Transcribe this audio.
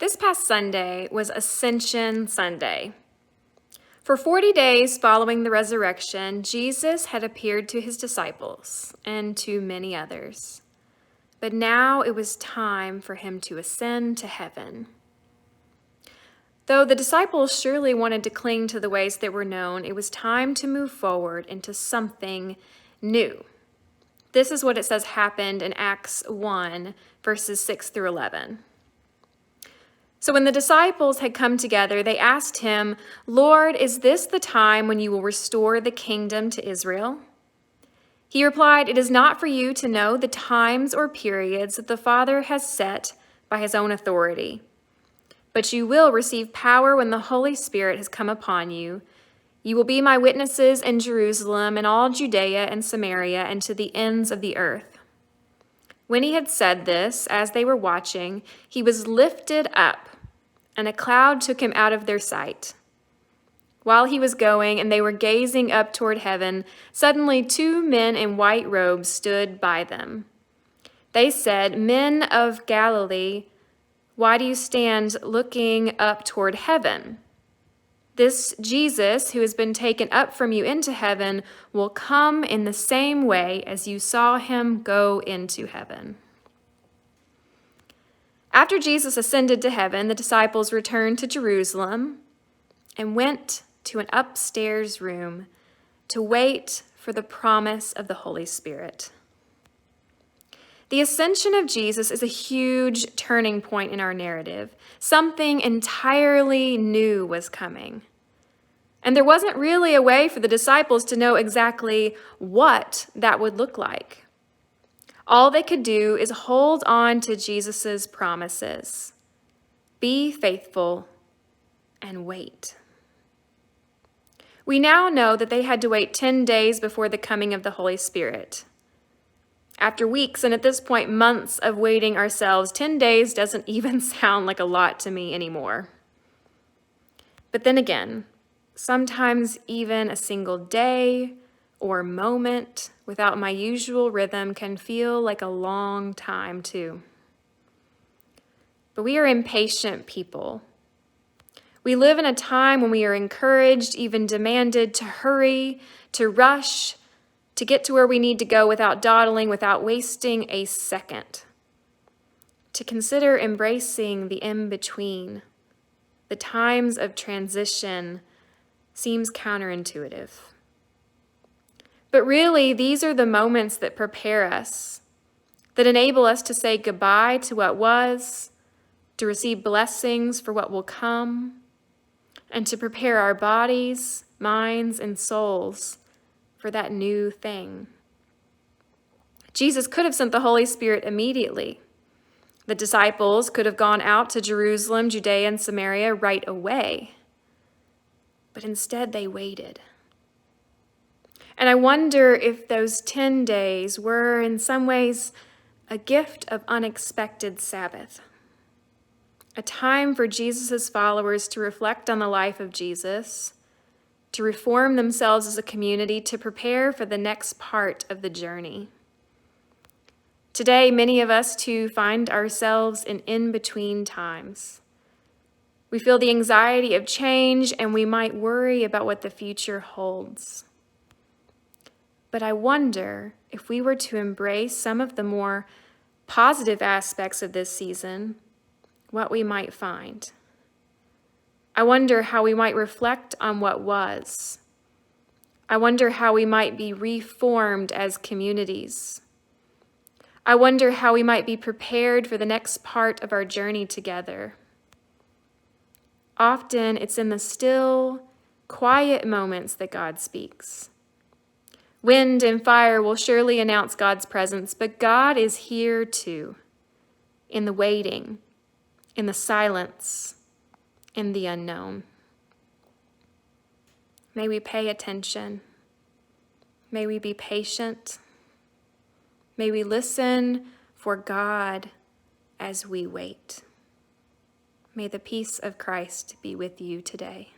This past Sunday was Ascension Sunday. For 40 days following the resurrection, Jesus had appeared to his disciples and to many others. But now it was time for him to ascend to heaven. Though the disciples surely wanted to cling to the ways that were known, it was time to move forward into something new. This is what it says happened in Acts 1, verses 6 through 11. So when the disciples had come together, they asked him, "Lord, is this the time when you will restore the kingdom to Israel?" He replied, "It is not for you to know the times or periods that the Father has set by his own authority. But you will receive power when the Holy Spirit has come upon you. You will be my witnesses in Jerusalem and all Judea and Samaria and to the ends of the earth." When he had said this, as they were watching, he was lifted up, and a cloud took him out of their sight. While he was going and they were gazing up toward heaven, suddenly 2 men in white robes stood by them. They said, "Men of Galilee, why do you stand looking up toward heaven? This Jesus who has been taken up from you into heaven will come in the same way as you saw him go into heaven." After Jesus ascended to heaven, the disciples returned to Jerusalem and went to an upstairs room to wait for the promise of the Holy Spirit. The ascension of Jesus is a huge turning point in our narrative. Something entirely new was coming. And there wasn't really a way for the disciples to know exactly what that would look like. All they could do is hold on to Jesus' promises. Be faithful and wait. We now know that they had to wait 10 days before the coming of the Holy Spirit. After weeks, and at this point months of waiting ourselves, 10 days doesn't even sound like a lot to me anymore. But then again, sometimes even a single day or moment without my usual rhythm can feel like a long time too. But we are impatient people. We live in a time when we are encouraged, even demanded, to hurry, to rush, to get to where we need to go without dawdling, without wasting a second. To consider embracing the in-between, the times of transition, seems counterintuitive. But really, these are the moments that prepare us, that enable us to say goodbye to what was, to receive blessings for what will come, and to prepare our bodies, minds, and souls for that new thing. Jesus could have sent the Holy Spirit immediately. The disciples could have gone out to Jerusalem, Judea, and Samaria right away. But instead they waited. And I wonder if those 10 days were in some ways a gift of unexpected Sabbath. A time for Jesus' followers to reflect on the life of Jesus, to reform themselves as a community, to prepare for the next part of the journey. Today, many of us too find ourselves in in-between times. We feel the anxiety of change, and we might worry about what the future holds. But I wonder if we were to embrace some of the more positive aspects of this season, what we might find. I wonder how we might reflect on what was. I wonder how we might be reformed as communities. I wonder how we might be prepared for the next part of our journey together. Often it's in the still, quiet moments that God speaks. Wind and fire will surely announce God's presence, but God is here too, in the waiting, in the silence, in the unknown. May we pay attention. May we be patient. May we listen for God as we wait. May the peace of Christ be with you today.